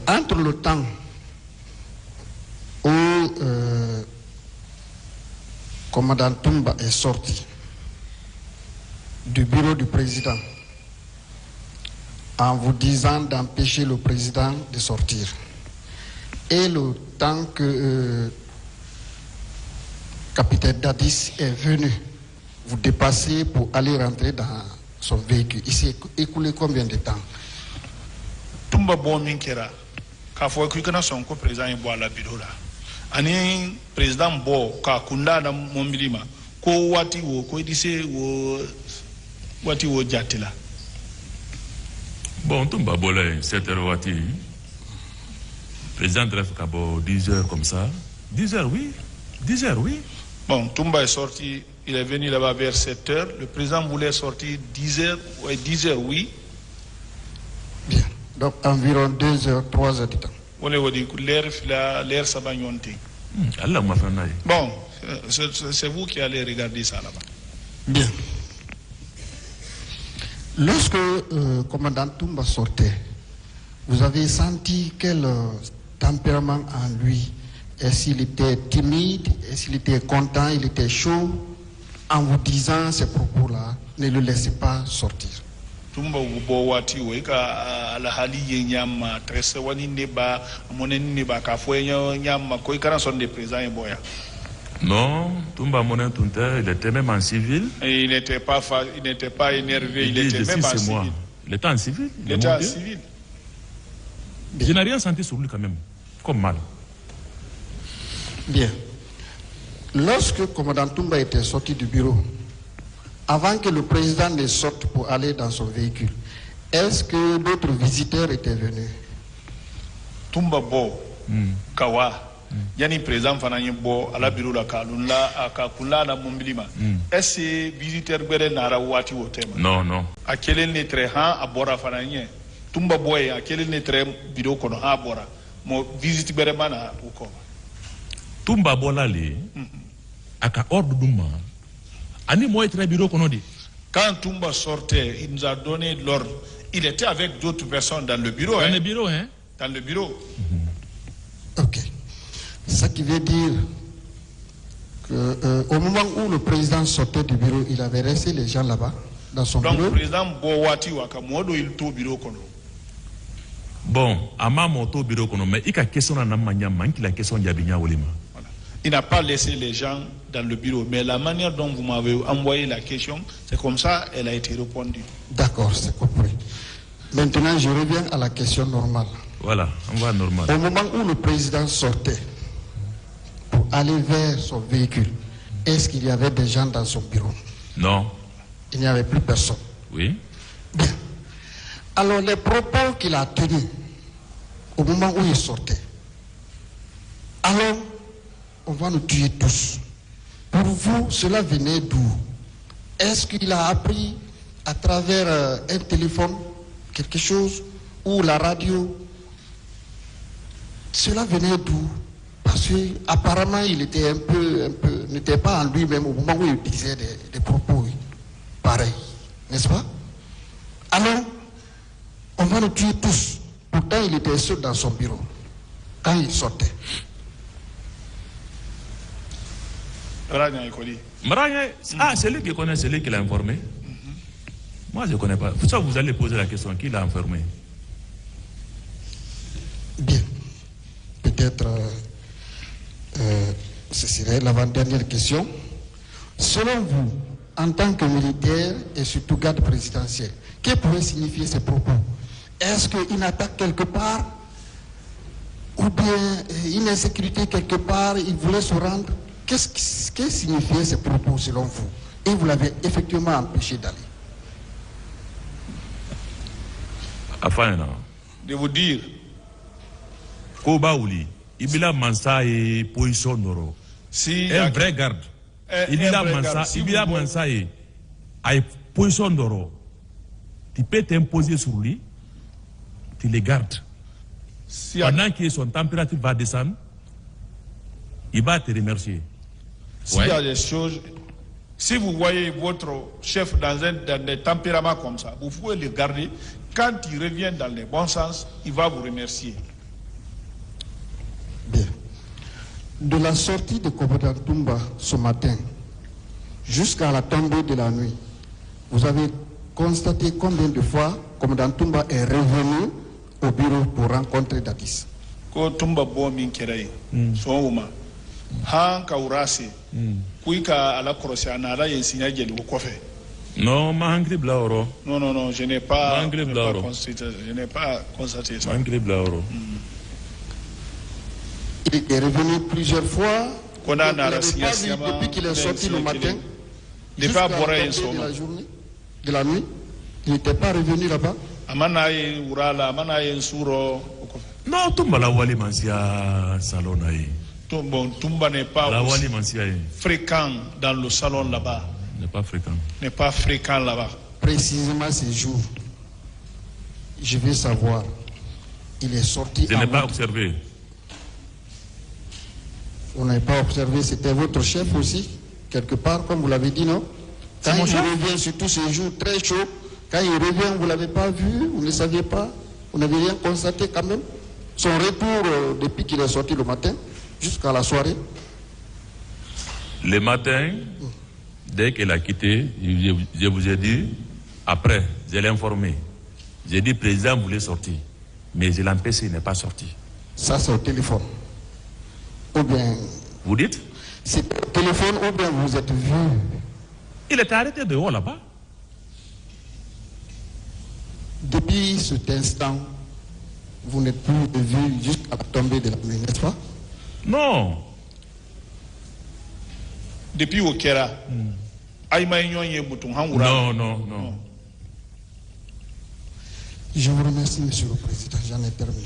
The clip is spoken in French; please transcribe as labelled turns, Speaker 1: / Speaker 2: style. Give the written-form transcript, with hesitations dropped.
Speaker 1: Entre le temps où commandant Toumba est sorti du bureau du président en vous disant d'empêcher le président de sortir, et le temps que capitaine Dadis est venu vous dépasser pour aller rentrer dans son véhicule, il s'est écoulé combien de temps?
Speaker 2: Toumba bon minkera ka fo ku kana son ko président bo ala bidola ani président bo ka kunda da mombilima ko wati wo ko dise wo wati wo jatila.
Speaker 3: Bon, Toumba Bolé, 7h wati. Président Dref Kabo, 10h comme ça. 10h, oui. 10h, oui.
Speaker 2: Bon, Toumba est sorti, il est venu là-bas vers 7h. Le président voulait sortir 10h, ouais, 10h, oui.
Speaker 1: Bien. Donc environ 2h, 3h du temps.
Speaker 2: On est dit l'air sabagnonté.
Speaker 3: Allah m'a fait un aïe.
Speaker 2: Bon, c'est vous qui allez regarder ça là-bas.
Speaker 1: Bien. Lorsque commandant Toumba sortait, vous avez senti quel tempérament en lui? Est-ce qu'il était timide? Est-ce qu'il était content? Il était chaud? En vous disant ces propos-là, ne le laissez pas sortir.
Speaker 2: Toumba ubo wati weka ala hali yenyama tresse wani neba monen neba ka fo nyama ko ikara son de président boya.
Speaker 3: Non, Toumba Monen Tunter, il était même en civil.
Speaker 2: Et il n'était pas énervé, il était même en civil.
Speaker 3: Il était en civil.
Speaker 2: Il était en civil.
Speaker 3: Je n'ai rien senti sur lui quand même, comme mal.
Speaker 1: Bien. Lorsque commandant Toumba était sorti du bureau, avant que le président ne sorte pour aller dans son véhicule, est-ce que d'autres visiteurs étaient venus?
Speaker 2: Toumba Bo, Kawa. Yani président fananye bo ala bureau la kalunla akakula na mumbilima est-ce visiteur gbere nara wati wotema
Speaker 3: Non
Speaker 2: akele ne tre ha abora fananye Toumba boy akele ne tre bureau kono ha abora mo visite gbere mana uko
Speaker 3: Toumba bolale aka ordre duma ani mo etre bureau kono di.
Speaker 2: Quand Toumba sortait, il nous a donné l'ordre. Il était avec d'autres personnes dans le bureau.
Speaker 3: Dans le bureau, hein?
Speaker 2: Dans le bureau.
Speaker 1: Ok. Ça qui veut dire qu'au moment où le président sortait du bureau, il avait resté les gens là-bas, dans son bureau.
Speaker 2: Donc le président Bowati Wakamodo, il tourne au bureau kono.
Speaker 3: Bon, à ma moto bureau kono, mais il y a question à Namanya, il y a question Yabinya Olima.
Speaker 2: Il n'a pas laissé les gens dans le bureau, mais la manière dont vous m'avez envoyé la question, c'est comme ça elle a été répondue.
Speaker 1: D'accord, c'est compris. Maintenant, je reviens à la question normale.
Speaker 3: Voilà, on va normal.
Speaker 1: Au moment où le président sortait pour aller vers son véhicule, est-ce qu'il y avait des gens dans son bureau?
Speaker 3: Non.
Speaker 1: Il n'y avait plus personne.
Speaker 3: Oui.
Speaker 1: Bien. Alors, les propos qu'il a tenus au moment où il sortait, alors, on va nous tuer tous. Pour vous, cela venait d'où? Est-ce qu'il a appris à travers un téléphone quelque chose ou la radio? Cela venait d'où? Parce qu'apparemment, il était n'était pas en lui-même au moment où il disait des propos pareils, n'est-ce pas? Alors, on va nous tuer tous. Pourtant, il était seul dans son bureau quand il sortait.
Speaker 3: Ah, c'est lui qui connaît, c'est lui qui l'a informé. Moi, je ne connais pas. Pour ça, vous allez poser la question, qui l'a informé?
Speaker 1: Bien. Peut-être, ce serait l'avant-dernière question. Selon vous, en tant que militaire et surtout garde présidentiel, que pourrait signifier ces propos? Est-ce qu'une attaque quelque part ou bien une insécurité quelque part, il voulait se rendre? Qu'est-ce que signifiaient ces propos selon vous? Et vous l'avez effectivement empêché d'aller.
Speaker 3: Enfin, non.
Speaker 2: De vous dire.
Speaker 3: Kobaouli, Ibila Mansa et position Noro.
Speaker 2: Si
Speaker 3: un vrai garde. Ibila Mansa et position Noro. Tu peux t'imposer sur lui, tu les gardes. Si pendant que son température va descendre, il va te remercier.
Speaker 2: S'il y a des choses, si vous voyez votre chef dans des tempéraments comme ça, vous pouvez le garder. Quand il revient dans le bon sens, il va vous remercier.
Speaker 1: De la sortie de Komodantumba ce matin jusqu'à la tombée de la nuit, vous avez constaté combien de fois Komodantumba est revenu au bureau pour rencontrer Dadis?
Speaker 2: Ko tumba bo min kerai so uma han ka urasi kuika ala korosi ana yen sinya jeli ko kofe.
Speaker 3: Non, Mangri Blauro.
Speaker 2: Non, je n'ai pas constaté ça.
Speaker 3: Mangri Blauro.
Speaker 1: Il est revenu plusieurs fois.
Speaker 2: Qu'on a
Speaker 1: depuis qu'il est sorti le matin, jusqu'à la tombée de la journée, de la nuit, il n'était pas revenu là-bas.
Speaker 3: Non, Tumba la Wali Mansia salon.
Speaker 2: Tumba n'est pas fréquent dans le salon là-bas. N'est pas fréquent là-bas.
Speaker 1: Précisément ces jours, je veux savoir, il est sorti.
Speaker 3: Je n'ai pas observé.
Speaker 1: Vous n'avez pas observé, c'était votre chef aussi, quelque part, comme vous l'avez dit, non? Quand il revient, surtout ces jours très chauds, quand il revient, vous ne l'avez pas vu, vous ne saviez pas, vous n'avez rien constaté quand même. Son retour depuis qu'il est sorti le matin, jusqu'à la soirée.
Speaker 3: Le matin, dès qu'elle a quitté, je vous ai dit, après, je l'ai informé. J'ai dit, le président voulait sortir, mais je l'ai empêché, il n'est pas sorti.
Speaker 1: Ça, c'est au téléphone. Ou bien...
Speaker 3: Vous dites?
Speaker 1: C'est au téléphone ou bien vous êtes vu?
Speaker 3: Il était arrêté dehors là-bas.
Speaker 1: Depuis cet instant, vous n'êtes plus vu jusqu'à la tombée de la nuit, n'est-ce pas?
Speaker 3: Non.
Speaker 2: Depuis au Kera.
Speaker 3: Non.
Speaker 1: Je vous remercie, Monsieur le Président. J'en ai terminé.